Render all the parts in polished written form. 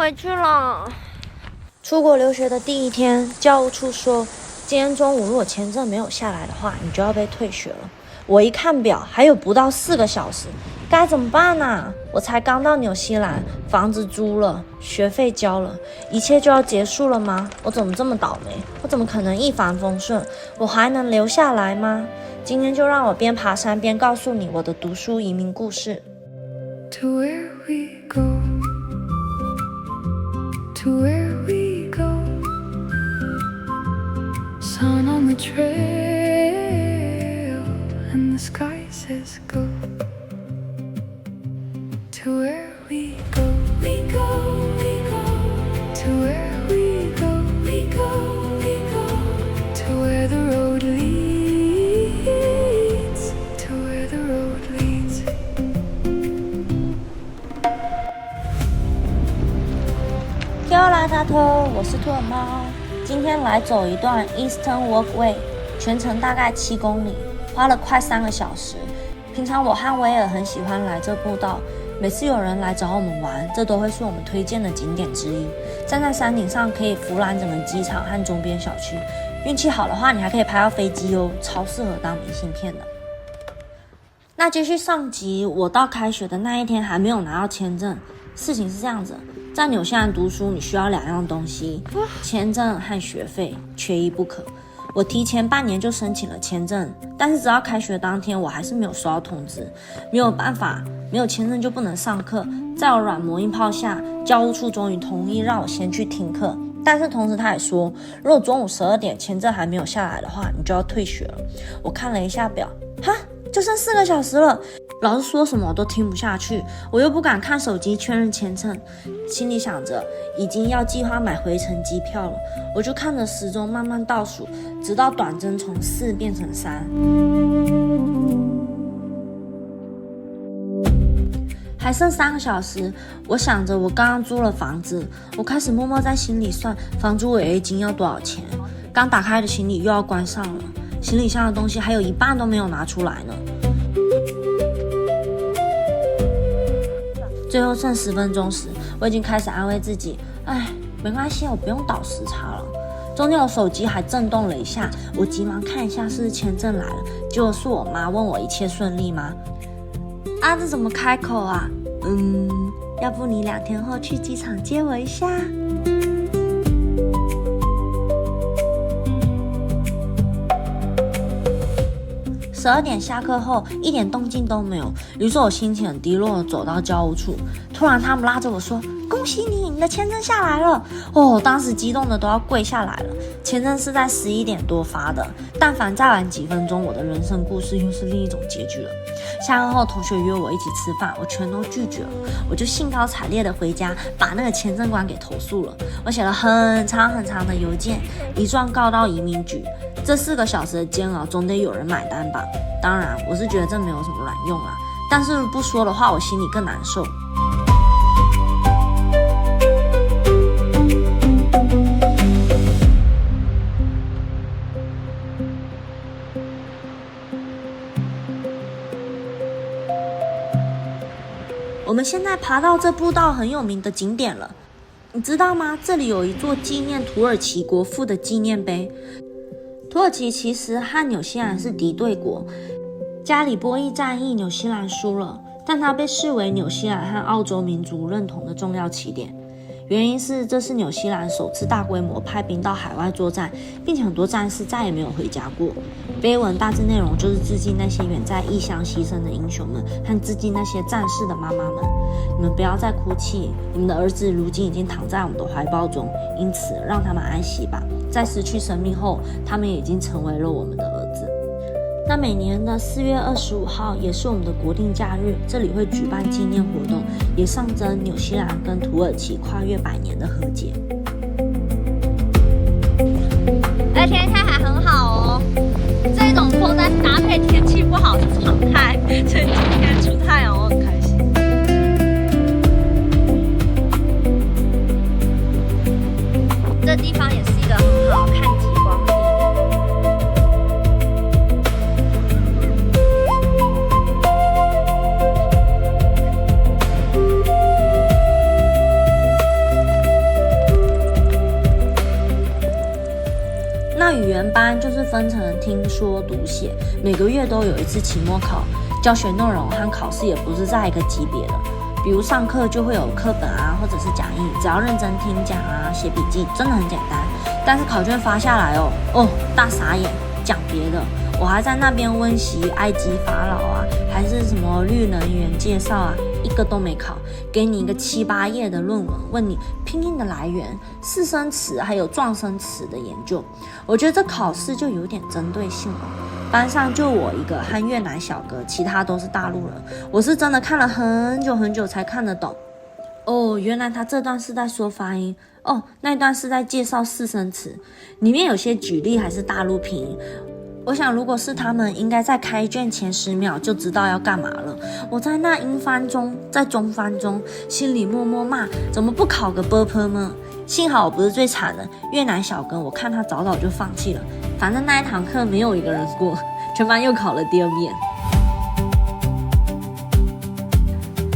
回去了。出國留學的第一天，教務處說，今天中午如果簽證沒有下來的話，你就要被退學了。我一看表，還有不到4個小時，該怎麼辦啊？我才剛到紐西蘭，房子租了，學費交了，一切就要結束了嗎？我怎麼這麼倒霉？我怎麼可能一帆風順？我還能留下來嗎？今天就讓我邊爬山邊告訴你我的讀書移民故事。To where we go, to where we go, sun on the trail, and the sky says go. To where we go, we go, we go. To where we go, we go, we go. To where the road leads, to where the road leads. Hola tato， 我是兔耳貓，今天來走一段 Eastern Walkway， 全程大概7公里，花了快3個小時。平常我和威爾很喜歡來這步道，每次有人來找我們玩，這都會是我們推薦的景點之一。站在山頂上可以俯瞰整個機場和周邊小區，運氣好的話，你還可以拍到飛機哦，超適合當明信片的。那繼續上集，我到開學的那一天還沒有拿到簽證。事情是這樣子，在紐西蘭讀書，你需要2樣東西，簽證和學費，缺一不可。我提前半年就申請了簽證，但是直到開學當天，我還是沒有收到通知。沒有辦法，沒有簽證就不能上課。在我軟磨硬泡下，教務處終於同意讓我先去聽課。但是同時他也說，如果中午12點簽證還沒有下來的話，你就要退學了。我看了一下表，哈，就剩4個小時了。老師說什麼我都聽不下去，我又不敢看手機確認簽證，心裡想着已經要計劃買回程機票了，我就看着時鐘慢慢倒數，直到短針從4變成3，還剩3個小時。我想着我剛剛租了房子，我開始默默在心裡算房租違約金要多少錢。剛打開的行李又要關上了，行李箱的東西還有一半都沒有拿出來呢。最後剩10分鐘時，我已經開始安慰自己，哎，沒關係，我不用倒時差了。中間我手機還震動了一下，我急忙看一下是不是簽證來了，結果是我媽問我一切順利嗎？啊，這怎麼開口啊？要不你2天後去機場接我一下？12點下課後，一點動靜都沒有，於是我心情很低落地走到教務處。突然他們拉着我說，恭喜你，你的簽證下來了。哦，當時激動的都要跪下來了。簽證是在11點多發的，但凡再晚幾分鐘，我的人生故事又是另一種結局了。下課後同學約我一起吃飯，我全都拒絕了。我就興高采烈的回家，把那個簽證官給投訴了。我寫了很長很長的郵件，一狀告到移民局。這4個小時的煎熬總得有人買單吧。當然我是覺得這沒有什麼卵用啦，但是不說的話我心裡更難受。我們現在爬到這步道很有名的景點了，你知道嗎？這裡有一座紀念土耳其國父的紀念碑。土耳其其實和紐西蘭是敵對國，加里波伊戰役紐西蘭輸了，但它被視為紐西蘭和澳洲民族認同的重要起點。原因是這是紐西蘭首次大規模派兵到海外作戰，並且很多戰士再也沒有回家過。碑文大致內容就是致敬那些遠在異鄉犧牲的英雄們，和致敬那些戰士的媽媽們。你們不要再哭泣，你們的兒子如今已經躺在我們的懷抱中，因此讓他們安息吧。在失去生命後，他們已經成為了我們的兒子。那每年的4月25號也是我們的國定假日，這裡會舉辦紀念活動，也象徵紐西蘭跟土耳其跨越100年的和解。而天氣還很好哦，這種風在搭配天氣不好是常態，所以今天出太陽我很開心。這地方也是一個很好看極光的地點。語言班就是分成聽說讀寫，每個月都有一次期末考，教學內容和考試也不是在一個級別的。比如上課就會有課本啊，或者是講義，只要認真聽講啊，寫筆記，真的很簡單。但是考卷發下來大傻眼，講別的。我還在那邊溫習埃及法老啊，還是什麼綠能源介紹啊，一個都沒考，給你一個7、8頁的論文，問你拼音的來源、四聲詞還有狀聲詞的研究。我覺得這考試就有點針對性了。班上就我一個和越南小哥，其他都是大陸人。我是真的看了很久很久才看得懂。原來他這段是在說發音，那段是在介紹四聲詞，裡面有些舉例還是大陸拼音。我想如果是他們，應該在開卷前10秒就知道要幹嘛了。我在那英翻中，在中翻中，心裡默默罵，怎麼不考個 ㄅㄆ 呢？幸好我不是最慘的，越南小哥我看他早早就放棄了，反正那一堂課沒有一個人過，全班又考了第2遍。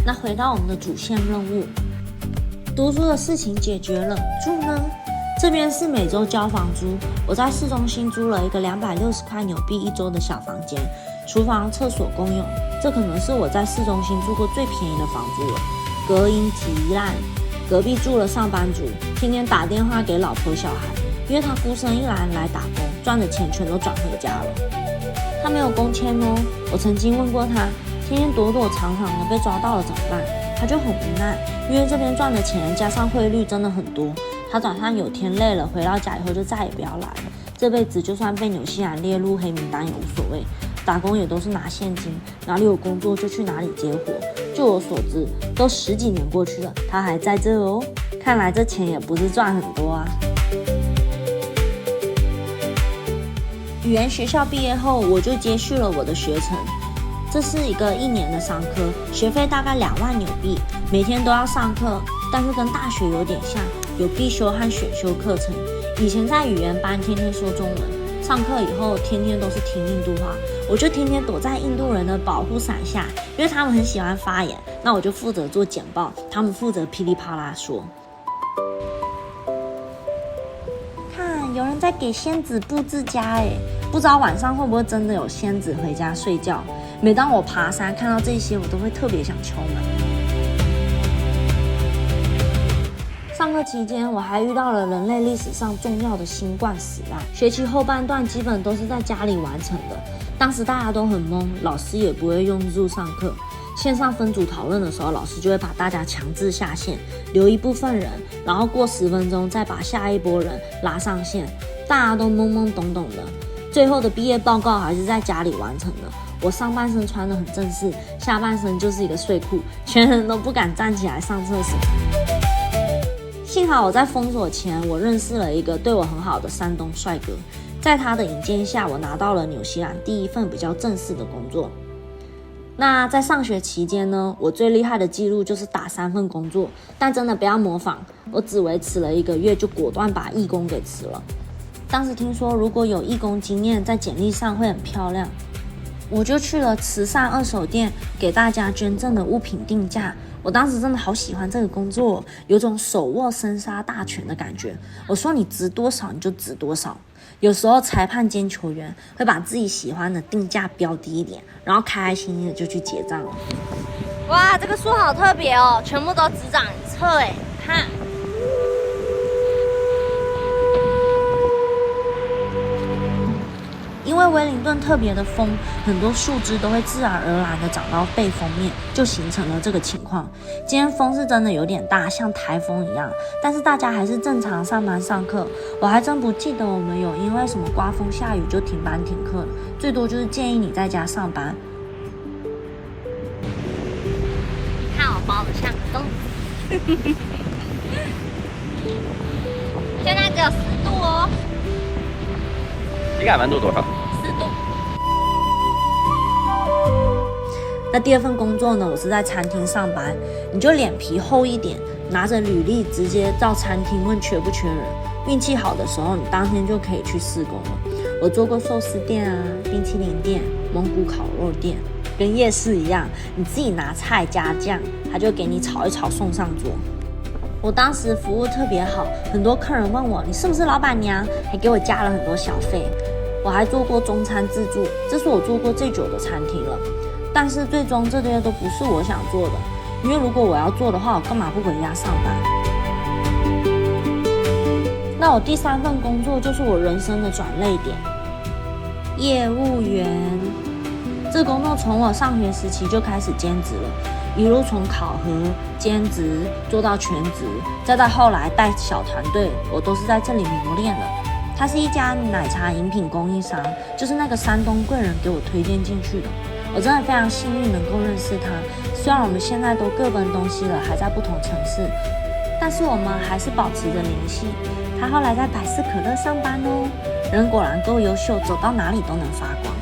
那回到我們的主線任務，讀書的事情解決了，住呢？這邊是每周交房租，我在市中心租了一個260塊紐幣1周的小房間，廚房、廁所公用，這可能是我在市中心住過最便宜的房租了。隔音極爛，隔壁住了上班族，天天打電話給老婆小孩，因為他孤身一人來打工，賺的錢全都轉回家了。他沒有工簽哦，我曾經問過他，天天躲躲藏藏的被抓到了怎麼辦？他就很無奈，因為這邊賺的錢加上匯率真的很多。他早上有天累了，回到家以後就再也不要來了。這輩子就算被紐西蘭列入黑名單也無所謂，打工也都是拿現金，哪裡有工作就去哪裡接活。就我所知，都10幾年過去了，他還在這哦。看來這錢也不是賺很多啊。語言學校畢業後，我就接續了我的學程。這是一個1年的商科，學費大概2萬紐幣，每天都要上課，但是跟大學有點像，有必修和選修課程。以前在語言班天天說中文，上課以後天天都是聽印度話，我就天天躲在印度人的保護傘下，因為他們很喜歡發言，那我就負責做簡報，他們負責噼里啪啦說。看，有人在給仙子布置家耶，不知道晚上會不會真的有仙子回家睡覺。每當我爬山看到這些，我都會特別想敲門。上課期間，我還遇到了人類歷史上重要的新冠死案。學期後半段基本都是在家裡完成的，當時大家都很懵，老師也不會用 Zoom 上課。線上分組討論的時候，老師就會把大家強制下線，留一部分人，然後過10分鐘再把下一波人拉上線，大家都懵懵懂懂的。最後的畢業報告還是在家裡完成的。我上半身穿得很正式，下半身就是一個睡褲，全人都不敢站起來上廁所。幸好我在封鎖前，我認識了一個對我很好的山東帥哥，在他的引薦下，我拿到了紐西蘭第一份比較正式的工作。那在上學期間呢，我最厲害的記錄就是打3份工作，但真的不要模仿，我只維持了1個月就果斷把義工給辭了。當時聽說如果有義工經驗，在簡歷上會很漂亮。我就去了慈善二手店，給大家捐贈的物品定價。我當時真的好喜歡這個工作，有種手握生殺大權的感覺。我說你值多少你就值多少。有時候裁判兼球員會把自己喜歡的定價標低一點，然後開開心心的就去結賬了。哇，這個樹好特別哦，全部都只長一側哎，看。因為威靈頓特別的風，很多樹枝都會自然而然的長到背風面，就形成了這個情況。今天風是真的有點大，像颱風一樣，但是大家還是正常上班上課。我還真不記得我們有因為什麼颳風下雨就停班停課了，最多就是建議你在家上班。看我包的像個粽子，現在只有10度哦。体感溫度多少？那第2份工作呢，我是在餐廳上班，你就臉皮厚一點，拿着履歷直接到餐廳問缺不缺人，運氣好的時候你當天就可以去試工了。我做過壽司店啊、冰淇淋店、蒙古烤肉店，跟夜市一樣，你自己拿菜加醬，他就給你炒一炒送上桌。我當時服務特別好，很多客人問我你是不是老闆娘，還給我加了很多小費。我還做過中餐自助，這是我做過最久的餐廳了。但是最終這些都不是我想做的，因為如果我要做的話，我幹嘛不回家上班？那我第3份工作就是我人生的轉捩點，業務員。這工作從我上學時期就開始兼職了，一路從考核、兼職做到全職，再到後來帶小團隊，我都是在這裡磨練的。它是一家奶茶飲品供應商，就是那個山東貴人給我推薦進去的。我真的非常幸運能夠認識他，雖然我們現在都各奔東西了，還在不同城市，但是我們還是保持着聯繫。他後來在百事可樂上班哦，人果然夠優秀，走到哪裡都能發光。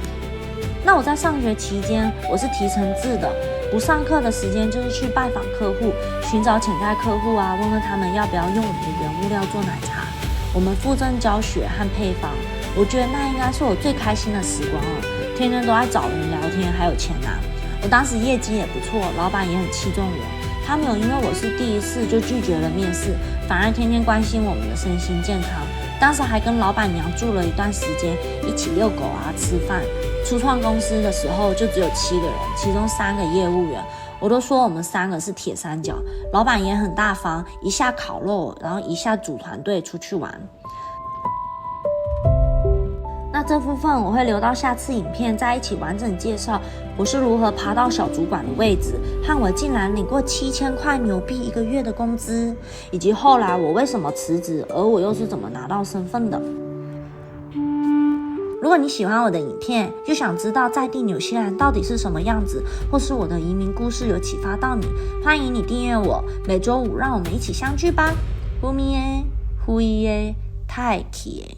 那我在上學期間，我是提成制的，不上課的時間就是去拜訪客戶，尋找潛在客戶啊，問問他們要不要用我們的原物料做奶茶。我們附贈教學和配方，我覺得那應該是我最開心的時光了。天天都在找人聊天，還有錢拿。我當時業績也不錯，老闆也很器重我。他沒有因為我是第一次就拒絕了面試，反而天天關心我們的身心健康。當時還跟老闆娘住了一段時間，一起遛狗啊，吃飯。初創公司的時候就只有7個人，其中3個業務員。我都說我們3個是鐵三角。老闆也很大方，一下烤肉，然後一下組團隊出去玩。那這部分我會留到下次影片再一起完整介紹我是如何爬到小主管的位置，和我竟然領過7000塊牛幣1個月的工資，以及後來我為什麼辭職，而我又是怎麼拿到身份的。如果你喜歡我的影片，又想知道在地紐西蘭到底是什麼樣子，或是我的移民故事有啟發到你，歡迎你訂閱我，每週5讓我們一起相聚吧。呼咪耶，呼伊耶，太奇耶。